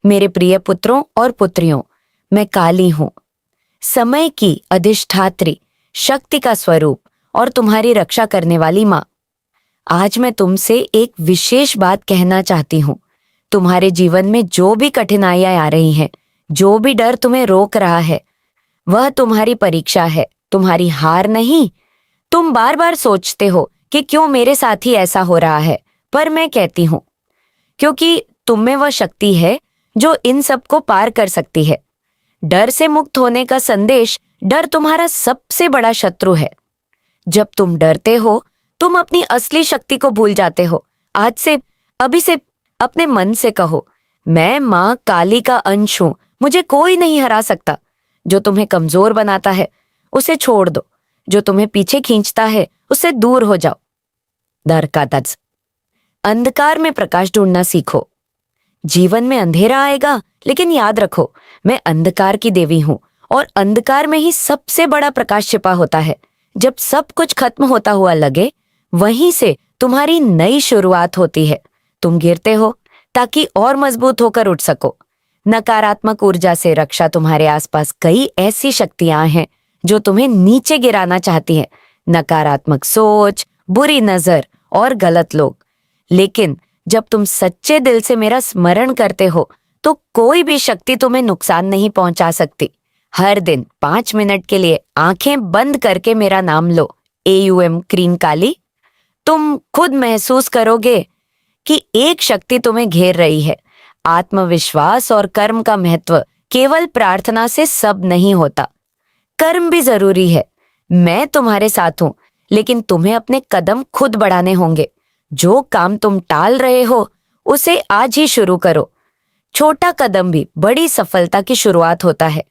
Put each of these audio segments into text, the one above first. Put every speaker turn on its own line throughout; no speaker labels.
मेरे प्रिय पुत्रों और पुत्रियों, मैं काली हूँ, समय की अधिष्ठात्री, शक्ति का स्वरूप और तुम्हारी रक्षा करने वाली माँ। आज मैं तुमसे एक विशेष बात कहना चाहती हूँ। तुम्हारे जीवन में जो भी कठिनाइयां आ रही हैं, जो भी डर तुम्हें रोक रहा है, वह तुम्हारी परीक्षा है, तुम्हारी हार नहीं। तुम बार बार सोचते हो कि क्यों मेरे साथ ही ऐसा हो रहा है, पर मैं कहती हूँ क्योंकि तुम में वह शक्ति है जो इन सब को पार कर सकती है। डर से मुक्त होने का संदेश, डर तुम्हारा सबसे बड़ा शत्रु है। जब तुम डरते हो, तुम अपनी असली शक्ति को भूल जाते हो। आज से, अभी से अपने मन से कहो, मैं माँ काली का अंश हूं, मुझे कोई नहीं हरा सकता। जो तुम्हें कमजोर बनाता है, उसे छोड़ दो। जो तुम्हें पीछे खींचता है, उससे दूर हो जाओ। डर का तत्व। अंधकार में प्रकाश ढूंढना सीखो। जीवन में अंधेरा आएगा, लेकिन याद रखो, मैं अंधकार की देवी हूं और अंधकार में ही सबसे बड़ा प्रकाश छिपा होता है। जब सब कुछ खत्म होता हुआ लगे, वहीं से तुम्हारी नई शुरुआत होती है। तुम गिरते हो ताकि और मजबूत होकर उठ सको। नकारात्मक ऊर्जा से रक्षा। तुम्हारे आसपास कई ऐसी शक्तियां हैं जो तुम्हें नीचे गिराना चाहती हैं। नकारात्मक सोच, बुरी नजर और गलत लोग। लेकिन जब तुम सच्चे दिल से मेरा स्मरण करते हो, तो कोई भी शक्ति तुम्हें नुकसान नहीं पहुंचा सकती। हर दिन 5 मिनट के लिए आंखें बंद करके मेरा नाम लो, AUM क्रीम काली। तुम खुद महसूस करोगे कि एक शक्ति तुम्हें घेर रही है। आत्मविश्वास और कर्म का महत्व केवल प्रार्थना से सब नहीं होता, कर्म भी जरूरी है। मैं तुम्हारे साथ हूं, लेकिन तुम्हें अपने कदम खुद बढ़ाने होंगे। जो काम तुम टाल रहे हो, उसे आज ही शुरू करो। छोटा कदम भी बड़ी सफलता की शुरुआत होता है।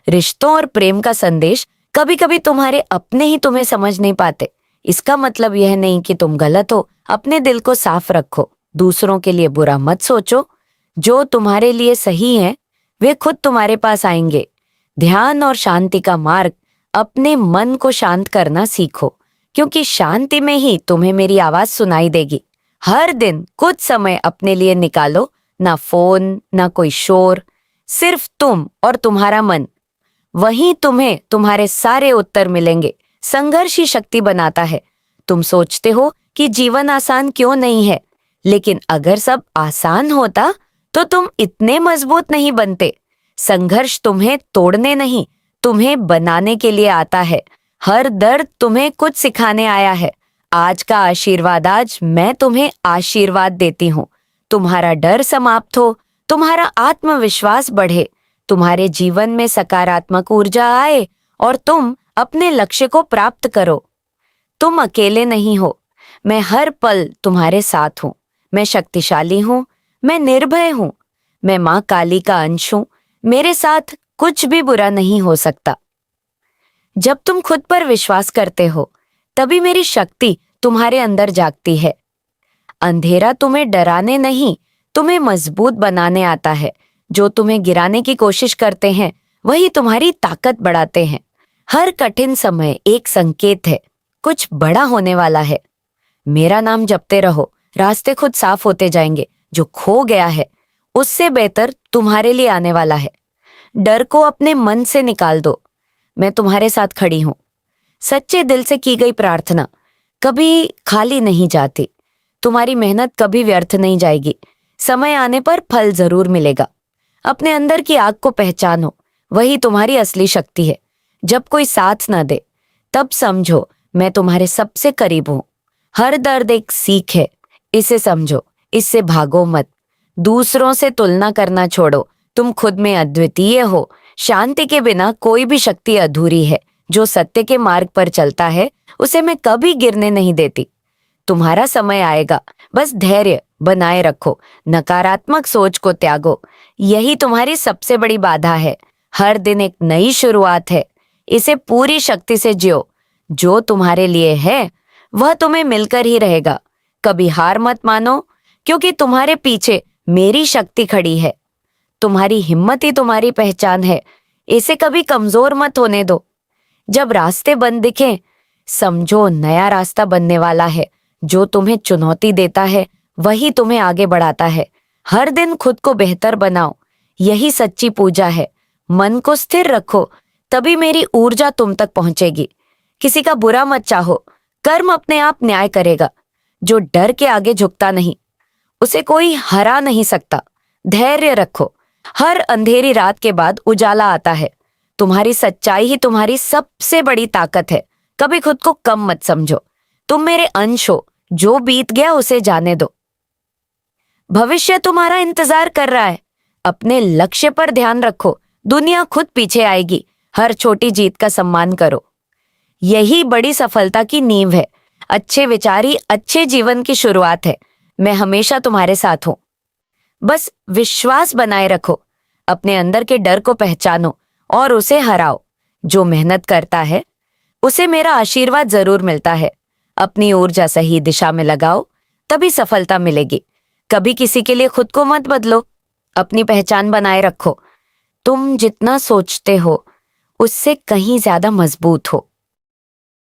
रिश्तों और प्रेम का संदेश, कभी कभी तुम्हारे अपने ही तुम्हें समझ नहीं पाते। इसका मतलब यह नहीं कि तुम गलत हो। अपने दिल को साफ रखो, दूसरों के लिए बुरा मत सोचो। जो तुम्हारे लिए सही है, वे खुद तुम्हारे पास आएंगे। ध्यान और शांति का मार्ग। अपने मन को शांत करना सीखो, क्योंकि शांति में ही तुम्हें मेरी आवाज सुनाई देगी। हर दिन कुछ समय अपने लिए निकालो, ना फोन, ना कोई शोर, सिर्फ तुम और तुम्हारा मन। वहीं तुम्हें तुम्हारे सारे उत्तर मिलेंगे। संघर्ष ही शक्ति बनाता है। तुम सोचते हो कि जीवन आसान क्यों नहीं है, लेकिन अगर सब आसान होता तो तुम इतने मजबूत नहीं बनते। संघर्ष तुम्हें तोड़ने नहीं, तुम्हें बनाने के लिए आता है। हर दर्द तुम्हें कुछ सिखाने आया है। आज का आशीर्वाद, आज मैं तुम्हें आशीर्वाद देती हूँ। तुम्हारा डर समाप्त हो, तुम्हारा आत्मविश्वास बढ़े, तुम्हारे जीवन में सकारात्मक ऊर्जा आए और तुम अपने लक्ष्य को प्राप्त करो। तुम अकेले नहीं हो, मैं हर पल तुम्हारे साथ हूँ। मैं शक्तिशाली हूँ, मैं निर्भय हूँ, मैं माँ काली का अंश हूँ। मेरे साथ कुछ भी बुरा नहीं हो सकता। जब तुम खुद पर विश्वास करते हो, तभी मेरी शक्ति तुम्हारे अंदर जागती है। अंधेरा तुम्हें डराने नहीं, तुम्हें मजबूत बनाने आता है। जो तुम्हें गिराने की कोशिश करते हैं, वही तुम्हारी ताकत बढ़ाते हैं। हर कठिन समय एक संकेत है, कुछ बड़ा होने वाला है। मेरा नाम जपते रहो, रास्ते खुद साफ होते जाएंगे। जो खो गया है, उससे बेहतर तुम्हारे लिए आने वाला है। डर को अपने मन से निकाल दो। मैं तुम्हारे साथ खड़ी हूं। सच्चे दिल से की गई प्रार्थना कभी खाली नहीं जाती। तुम्हारी मेहनत कभी व्यर्थ नहीं जाएगी। समय आने पर फल जरूर मिलेगा। अपने अंदर की आग को पहचानो, वही तुम्हारी असली शक्ति है। जब कोई साथ न दे, तब समझो मैं तुम्हारे सबसे करीब हूं। हर दर्द एक सीख है, इसे समझो, इससे भागो मत। दूसरों से तुलना करना छोड़ो, तुम खुद में अद्वितीय हो। शांति के बिना कोई भी शक्ति अधूरी है। जो सत्य के मार्ग पर चलता है, उसे मैं कभी गिरने नहीं देती। तुम्हारा समय आएगा, बस धैर्य बनाए रखो। नकारात्मक सोच को त्यागो, यही तुम्हारी सबसे बड़ी बाधा है। हर दिन एक नई शुरुआत है, इसे पूरी शक्ति से जियो। जो तुम्हारे लिए है, वह तुम्हें मिलकर ही रहेगा। कभी हार मत मानो, क्योंकि तुम्हारे पीछे मेरी शक्ति खड़ी है। तुम्हारी हिम्मत ही तुम्हारी पहचान है, इसे कभी कमजोर मत होने दो। जब रास्ते बंद दिखें, समझो नया रास्ता बनने वाला है। जो तुम्हें चुनौती देता है, वही तुम्हें आगे बढ़ाता है। हर दिन खुद को बेहतर बनाओ, यही सच्ची पूजा है। मन को स्थिर रखो, तभी मेरी ऊर्जा तुम तक पहुंचेगी। किसी का बुरा मत चाहो, कर्म अपने आप न्याय करेगा। जो डर के आगे झुकता नहीं, उसे कोई हरा नहीं सकता। धैर्य रखो, हर अंधेरी रात के बाद उजाला आता है। तुम्हारी सच्चाई ही तुम्हारी सबसे बड़ी ताकत है। कभी खुद को कम मत समझो। तुम मेरे अंश हो, जो बीत गया उसे जाने दो। भविष्य तुम्हारा इंतजार कर रहा है। अपने लक्ष्य पर ध्यान रखो, दुनिया खुद पीछे आएगी। हर छोटी जीत का सम्मान करो, यही बड़ी सफलता की नींव है। अच्छे विचार ही अच्छे जीवन की शुरुआत है। मैं हमेशा तुम्हारे साथ हूं। बस विश्वास बनाए रखो, अपने अंदर के डर को पहचानो और उसे हराओ। जो मेहनत करता है उसे मेरा आशीर्वाद जरूर मिलता है। अपनी ऊर्जा सही दिशा में लगाओ, तभी सफलता मिलेगी। कभी किसी के लिए खुद को मत बदलो, अपनी पहचान बनाए रखो। तुम जितना सोचते हो उससे कहीं ज्यादा मजबूत हो।